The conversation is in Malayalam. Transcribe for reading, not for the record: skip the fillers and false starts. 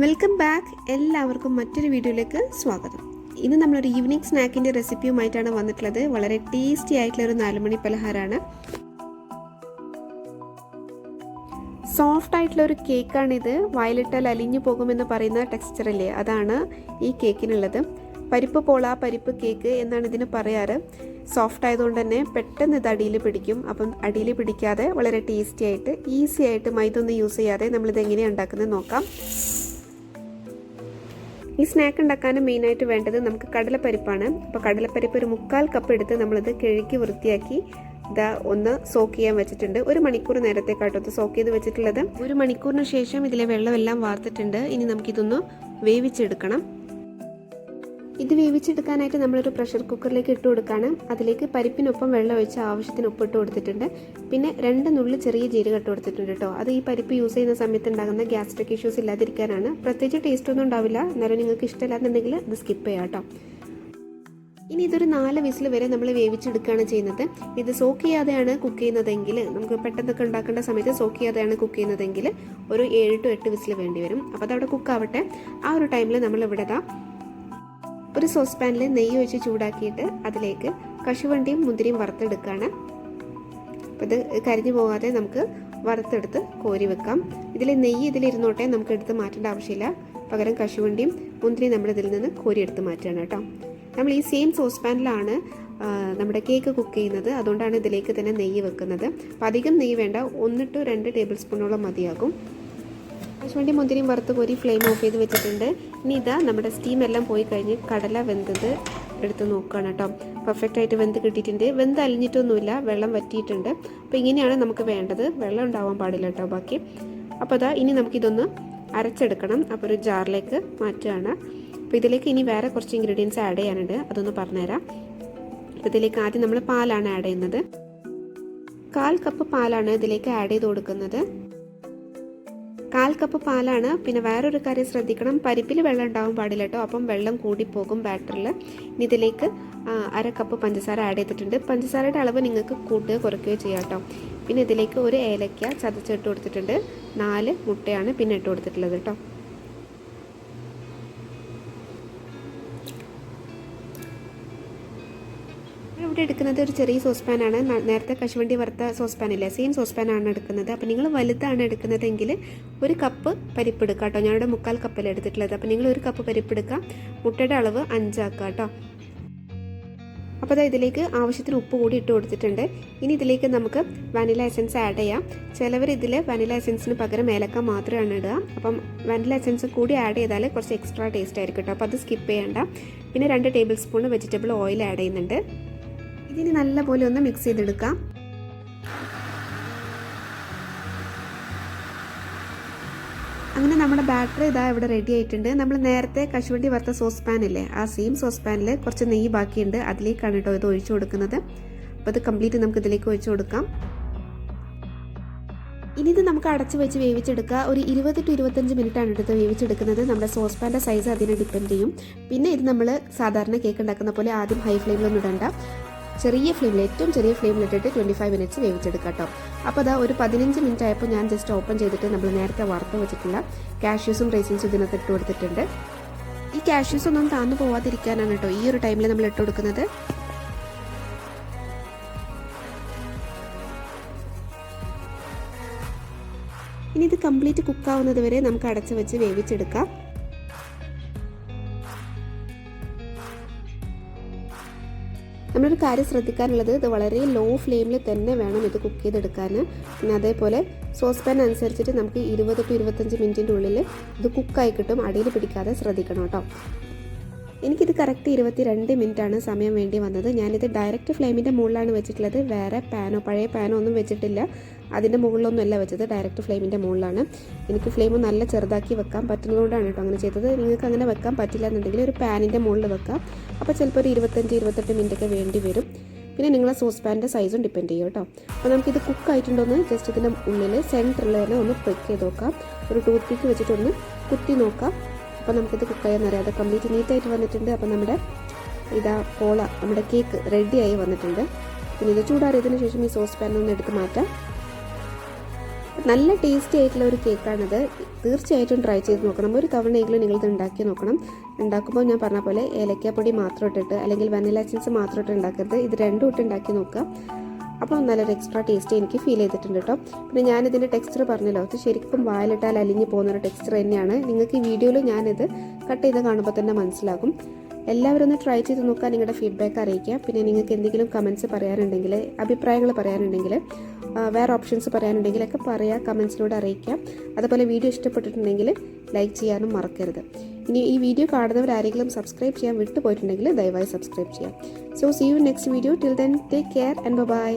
Welcome back. എല്ലാവർക്കും മറ്റൊരു വീഡിയോയിലേക്ക് സ്വാഗതം. ഇന്ന് നമ്മളൊരു ഈവനിങ് സ്നാക്കിൻ്റെ റെസിപ്പിയുമായിട്ടാണ് വന്നിട്ടുള്ളത്. വളരെ ടേസ്റ്റി ആയിട്ടുള്ള ഒരു 4 മണി പലഹാരമാണ്. സോഫ്റ്റ് ആയിട്ടുള്ള ഒരു കേക്കാണിത്. വായിലിട്ടാൽ അലിഞ്ഞു പോകുമെന്ന് പറയുന്ന ടെക്സ്ചറില്ലേ, അതാണ് ഈ കേക്കിനുള്ളത്. പരിപ്പ് പോള, പരിപ്പ് കേക്ക് എന്നാണ് ഇതിന് പറയാറ്. സോഫ്റ്റ് ആയതുകൊണ്ട് തന്നെ പെട്ടെന്ന് ഇത് അടിയിൽ പിടിക്കും. അപ്പം അടിയിൽ പിടിക്കാതെ വളരെ ടേസ്റ്റി ആയിട്ട് ഈസി ആയിട്ട് മൈദ ഒന്നും യൂസ് ചെയ്യാതെ നമ്മളിത് എങ്ങനെയാണ് ഉണ്ടാക്കുന്നത് നോക്കാം. ഈ സ്നാക്ക് ഉണ്ടാക്കാൻ മെയിനായിട്ട് വേണ്ടത് നമുക്ക് കടലപ്പരിപ്പാണ്. അപ്പോൾ കടലപ്പരിപ്പ് ഒരു 1/4 കപ്പ് എടുത്ത് നമ്മളിത് കഴുകി വൃത്തിയാക്കി ഇതാ ഒന്ന് സോക്ക് ചെയ്യാൻ വെച്ചിട്ടുണ്ട്. 1 മണിക്കൂർ നേരത്തേക്കാട്ടോ സോക്ക് ചെയ്ത് വെച്ചിട്ടുള്ളത്. 1 മണിക്കൂറിന് ശേഷം ഇതിലെ വെള്ളമെല്ലാം വാർത്തിട്ടുണ്ട്. ഇനി നമുക്കിതൊന്ന് വേവിച്ചെടുക്കണം. ഇത് വേവിച്ചെടുക്കാനായിട്ട് നമ്മളൊരു പ്രഷർ കുക്കറിലേക്ക് ഇട്ട് കൊടുക്കുകയാണ്. അതിലേക്ക് പരിപ്പിനൊപ്പം വെള്ളം ഒഴിച്ച് ആവശ്യത്തിന് ഉപ്പിട്ട് കൊടുത്തിട്ടുണ്ട്. പിന്നെ 2 നുള്ളി ചെറിയ ജീരകം ഇട്ട് കൊടുത്തിട്ടുണ്ട് കേട്ടോ. അത് ഈ പരിപ്പ് യൂസ് ചെയ്യുന്ന സമയത്ത് ഉണ്ടാകുന്ന ഗ്യാസ്ട്രിക് ഇഷ്യൂസ് ഇല്ലാതിരിക്കാനാണ്. പ്രത്യേകിച്ച് ടേസ്റ്റ് ഒന്നും ഉണ്ടാവില്ല. എന്നാലും നിങ്ങൾക്ക് ഇഷ്ടമില്ലാന്നുണ്ടെങ്കിൽ ഇത് സ്കിപ്പ് ചെയ്യാം കേട്ടോ. ഇനി ഇതൊരു 4 വിസിൽ വരെ നമ്മൾ വേവിച്ചെടുക്കുകയാണ് ചെയ്യുന്നത്. ഇത് സോക്ക് ചെയ്യാതെയാണ് കുക്ക് ചെയ്യുന്നതെങ്കിൽ, നമുക്ക് പെട്ടെന്നൊക്കെ ഉണ്ടാക്കേണ്ട സമയത്ത് സോക്ക് ചെയ്യാതെയാണ് കുക്ക് ചെയ്യുന്നതെങ്കിൽ ഒരു 7 to 8 വിസിൽ വേണ്ടി വരും. അപ്പോൾ അതവിടെ കുക്കാവട്ടെ. ആ ഒരു ടൈമിൽ നമ്മൾ ഇവിടെ ഒരു സോസ് പാനിൽ നെയ്യ് ഒഴിച്ച് ചൂടാക്കിയിട്ട് അതിലേക്ക് കശുവണ്ടിയും മുന്തിരിയും വറുത്തെടുക്കുകയാണ്. അപ്പോൾ ഇത് കരിഞ്ഞു പോകാതെ നമുക്ക് വറുത്തെടുത്ത് കോരി വെക്കാം. നെയ്യ് ഇതിലിരുന്നോട്ടെ, നമുക്ക് എടുത്ത് മാറ്റേണ്ട ആവശ്യമില്ല. പകരം കശുവണ്ടിയും മുന്തിരിയും നമ്മൾ ഇതിൽ നിന്ന് കോരിയെടുത്ത് മാറ്റുകയാണ് കേട്ടോ. നമ്മൾ ഈ സെയിം സോസ് പാനിലാണ് നമ്മുടെ കേക്ക് കുക്ക് ചെയ്യുന്നത്. അതുകൊണ്ടാണ് ഇതിലേക്ക് തന്നെ നെയ്യ് വെക്കുന്നത്. അപ്പോൾ അധികം നെയ്യ് വേണ്ട, 1 to 2 ടേബിൾ സ്പൂണോളം മതിയാകും. കശുവണ്ടി മുന്തിരിയും വറുത്ത് കോരി ഫ്ലെയിം ഓഫ് ചെയ്ത് വെച്ചിട്ടുണ്ട്. ഇനി ഇതാ നമ്മുടെ സ്റ്റീം എല്ലാം പോയി കഴിഞ്ഞ് കടല വെന്തത് എടുത്ത് നോക്കുകയാണ് കേട്ടോ. പെർഫെക്റ്റ് ആയിട്ട് വെന്ത് കിട്ടിയിട്ടുണ്ട്. വെന്ത് അലിഞ്ഞിട്ടൊന്നുമില്ല, വെള്ളം വറ്റിയിട്ടുണ്ട്. അപ്പോൾ ഇങ്ങനെയാണ് നമുക്ക് വേണ്ടത്. വെള്ളം ഉണ്ടാവാൻ പാടില്ല കേട്ടോ ബാക്കി. അപ്പോൾ ഇനി നമുക്കിതൊന്ന് അരച്ചെടുക്കണം. അപ്പോൾ ഒരു ജാറിലേക്ക് മാറ്റുകയാണ്. അപ്പോൾ ഇതിലേക്ക് ഇനി വേറെ കുറച്ച് ഇൻഗ്രീഡിയൻസ് ആഡ് ചെയ്യാനുണ്ട്, അതൊന്ന് പറഞ്ഞുതരാം. അപ്പോൾ ഇതിലേക്ക് ആദ്യം നമ്മൾ പാലാണ് ആഡ് ചെയ്യുന്നത്. 1/4 കപ്പ് പാലാണ് ഇതിലേക്ക് ആഡ് ചെയ്ത് കൊടുക്കുന്നത്. 1/4 കപ്പ് പാലാണ്. പിന്നെ വേറൊരു കാര്യം ശ്രദ്ധിക്കണം, പരിപ്പിൽ വെള്ളം ഉണ്ടാവാൻ പാടില്ല കേട്ടോ. അപ്പം വെള്ളം കൂടിപ്പോകും ബാറ്ററിൽ. ഇനി ഇതിലേക്ക് 1/2 കപ്പ് പഞ്ചസാര ആഡ് ചെയ്തിട്ടുണ്ട്. പഞ്ചസാരയുടെ അളവ് നിങ്ങൾക്ക് കൂട്ടുകയോ കുറയ്ക്കുകയോ ചെയ്യാം കേട്ടോ. പിന്നെ ഇതിലേക്ക് 1 ഏലക്ക ചതച്ചിട്ട് കൊടുത്തിട്ടുണ്ട്. 4 മുട്ടയാണ് പിന്നെ ഇട്ട് കൊടുത്തിട്ടുള്ളത് കേട്ടോ. ഇവിടെ എടുക്കുന്നത് ഒരു ചെറിയ സോസ് പാനാണ്. നേരത്തെ കശുവണ്ടി വറുത്ത സോസ് പാനില്ലേ, സെയിം സോസ് പാനാണ് എടുക്കുന്നത്. അപ്പോൾ നിങ്ങൾ വലുതാണ് എടുക്കുന്നതെങ്കിൽ 1 കപ്പ് പരിപ്പ് എടുക്കുക കേട്ടോ. ഞാനിവിടെ 1/4 കപ്പല്ലേ എടുത്തിട്ടുള്ളത്. അപ്പോൾ നിങ്ങൾ 1 കപ്പ് പരിപ്പ് എടുക്കുക. മുട്ടയുടെ അളവ് 5 ആക്കുക കേട്ടോ. അപ്പോൾ ഇതിലേക്ക് ആവശ്യത്തിന് ഉപ്പ് കൂടി ഇട്ട് കൊടുത്തിട്ടുണ്ട്. ഇനി ഇതിലേക്ക് നമുക്ക് വാനില എസൻസ് ആഡ് ചെയ്യാം. ചിലവർ ഇതിൽ വാനില എസൻസിന് പകരം ഏലക്ക മാത്രമാണ് ഇടുക. അപ്പം വാനില എസൻസ് കൂടി ആഡ് ചെയ്താൽ കുറച്ച് എക്സ്ട്രാ ടേസ്റ്റ് ആയിരിക്കും കേട്ടോ. അപ്പോൾ അത് സ്കിപ്പ് ചെയ്യേണ്ട. പിന്നെ 2 table spoon vegetable oil add ചെയ്യുന്നുണ്ട്. ഇതിന് നല്ലപോലെ ഒന്ന് മിക്സ് ചെയ്തെടുക്കാം. അങ്ങനെ നമ്മുടെ ബാറ്റർ ഇതാ ഇവിടെ റെഡി ആയിട്ടുണ്ട്. നമ്മൾ നേരത്തെ കശുവണ്ടി വറുത്ത സോസ് പാനില്ലേ, ആ സെയിം സോസ് പാനിൽ കുറച്ച് നെയ്യ് ബാക്കിയുണ്ട്. അതിലേക്കാണ് കേട്ടോ ഇത് ഒഴിച്ചു കൊടുക്കുന്നത്. അപ്പോൾ ഇത് കംപ്ലീറ്റ് നമുക്ക് ഇതിലേക്ക് ഒഴിച്ചു കൊടുക്കാം. ഇനി ഇത് നമുക്ക് അടച്ച് വെച്ച് വേവിച്ചെടുക്കുക. ഒരു 20 to 25 മിനിറ്റാണ് എടുത്ത് വേവിച്ചെടുക്കുന്നത്. നമ്മുടെ സോസ് പാൻ്റെ സൈസ് അതിനെ ഡിപ്പെൻഡ് ചെയ്യും. പിന്നെ ഇത് നമ്മൾ സാധാരണ കേക്ക് ഉണ്ടാക്കുന്ന പോലെ ആദ്യം ഹൈ ഫ്ലെയിമിലൊന്നും ഇടണ്ട. ചെറിയ ഫ്ലെയിമിൽ, ഏറ്റവും ചെറിയ ഫ്ലെയിമിലിട്ടിട്ട് 25 മിനിറ്റ്സ് വേവിച്ചെടുക്കാം കേട്ടോ. അപ്പോൾ ഒരു 15 മിനിറ്റ് ആയപ്പോൾ ഞാൻ ജസ്റ്റ് ഓപ്പൺ ചെയ്തിട്ട് നമ്മൾ നേരത്തെ വറുത്ത് വെച്ചിട്ടുള്ള കാഷ്യൂസും റൈസിൻസും ഇതിനകത്ത് ഇട്ട് കൊടുത്തിട്ടുണ്ട്. ഈ കാഷ്യൂസ് ഒന്നും താന്നു പോവാതിരിക്കാനാണ് കേട്ടോ ഈ ഒരു ടൈമിൽ നമ്മൾ ഇട്ട് കൊടുക്കുന്നത്. ഇനി ഇത് കംപ്ലീറ്റ് കുക്കാവുന്നത് വരെ നമുക്ക് അടച്ച് വെച്ച് വേവിച്ചെടുക്കാം. നമ്മളൊരു കാര്യം ശ്രദ്ധിക്കാനുള്ളത്, ഇത് വളരെ ലോ ഫ്ലെയിമിൽ തന്നെ വേണം ഇത് കുക്ക് ചെയ്തെടുക്കാൻ. പിന്നെ അതേപോലെ സോസ് പാൻ അനുസരിച്ചിട്ട് നമുക്ക് 20 to 25 മിനിറ്റിൻ്റെ ഉള്ളിൽ ഇത് കുക്കായി കിട്ടും. അടിയിൽ പിടിക്കാതെ ശ്രദ്ധിക്കണം കേട്ടോ. എനിക്കിത് കറക്റ്റ് 22 മിനിറ്റാണ് സമയം വേണ്ടി വന്നത്. ഞാനിത് ഡയറക്റ്റ് ഫ്ലെയിമിൻ്റെ മുകളിലാണ് വെച്ചിട്ടുള്ളത്. വേറെ പാനോ പഴയ പാനോ ഒന്നും വെച്ചിട്ടില്ല. അതിൻ്റെ മുകളിലൊന്നുമല്ല വെച്ചത്, ഡയറക്റ്റ് ഫ്ലെയിമിൻ്റെ മുകളിലാണ്. എനിക്ക് ഫ്ലെയിം നല്ല ചെറുതാക്കി വെക്കാൻ പറ്റുന്നതുകൊണ്ടാണ് കേട്ടോ അങ്ങനെ ചെയ്തത്. നിങ്ങൾക്ക് അങ്ങനെ വെക്കാൻ പറ്റില്ല എന്നുണ്ടെങ്കിൽ ഒരു പാനിൻ്റെ മുകളിൽ വെക്കാം. അപ്പോൾ ചിലപ്പോൾ ഒരു 25-28 മിനിറ്റൊക്കെ വേണ്ടി വരും. പിന്നെ നിങ്ങളെ സോസ് പാനിൻ്റെ സൈസും ഡിപ്പെൻഡ് ചെയ്യും കേട്ടോ. അപ്പോൾ നമുക്കിത് കുക്ക് ആയിട്ടുണ്ടോയെന്ന് ജസ്റ്റ് ഇതിൻ്റെ ഉള്ളിൽ സെൻറ്ററിൽ തന്നെ ഒന്ന് പ്രിക്ക് ചെയ്ത് നോക്കാം. ഒരു ടൂത്ത് പിക്ക് വെച്ചിട്ടൊന്ന് കുത്തി നോക്കാം. അപ്പോൾ നമുക്കിത് കുക്ക് ചെയ്യാൻ അത് കംപ്ലീറ്റ് നീറ്റായിട്ട് വന്നിട്ടുണ്ട്. അപ്പോൾ നമ്മുടെ പോള, നമ്മുടെ കേക്ക് റെഡിയായി വന്നിട്ടുണ്ട്. പിന്നെ ഇത് ചൂടാറിയതിന് ശേഷം ഈ സോസ് പാനിൽ ഒന്ന് എടുത്ത് മാറ്റാം. നല്ല ടേസ്റ്റി ആയിട്ടുള്ള ഒരു കേക്കാണിത്. തീർച്ചയായിട്ടും ട്രൈ ചെയ്ത് നോക്കണം. ഒരു തവണയെങ്കിലും നിങ്ങളിത് ഉണ്ടാക്കി നോക്കണം. ഉണ്ടാക്കുമ്പോൾ ഞാൻ പറഞ്ഞ പോലെ ഏലക്കാപ്പൊടി മാത്രം ഇട്ടിട്ട് അല്ലെങ്കിൽ വനില എസൻസ് മാത്രം ഇട്ട് ഉണ്ടാക്കരുത്. ഇത് രണ്ടും ഇട്ട് ഉണ്ടാക്കി നോക്കുക. അപ്പോൾ നല്ലൊരു എക്സ്ട്രാ ടേസ്റ്റ് എനിക്ക് ഫീൽ ചെയ്തിട്ടുണ്ട് കേട്ടോ. പിന്നെ ഞാനിതിൻ്റെ ടെക്സ്ചർ പറഞ്ഞല്ലോ, അത് ശരിക്കും വായിലിട്ടാൽ അലിഞ്ഞ് പോകുന്നൊരു ടെക്സ്ചർ തന്നെയാണ്. നിങ്ങൾക്ക് ഈ വീഡിയോയിൽ ഞാനിത് കട്ട് ചെയ്ത് കാണുമ്പോൾ തന്നെ മനസ്സിലാകും. എല്ലാവരും ഒന്ന് ട്രൈ ചെയ്ത് നോക്കുക. നിങ്ങളുടെ ഫീഡ്ബാക്ക് അറിയിക്കുക. പിന്നെ നിങ്ങൾക്ക് എന്തെങ്കിലും കമൻറ്റ്സ് പറയാനുണ്ടെങ്കിൽ, അഭിപ്രായങ്ങൾ പറയാനുണ്ടെങ്കിൽ, വേറെ ഓപ്ഷൻസ് പറയാനുണ്ടെങ്കിലൊക്കെ പറയുക, കമൻറ്റ്സിലൂടെ അറിയിക്കുക. അതുപോലെ വീഡിയോ ഇഷ്ടപ്പെട്ടിട്ടുണ്ടെങ്കിൽ ലൈക്ക് ചെയ്യാനും മറക്കരുത്. ഇനി ഈ വീഡിയോ കാണുന്നവരാരെങ്കിലും സബ്സ്ക്രൈബ് ചെയ്യാൻ വിട്ടുപോയിട്ടുണ്ടെങ്കിൽ ദയവായി സബ്സ്ക്രൈബ് ചെയ്യാം. So see you next video. Till then take care and by.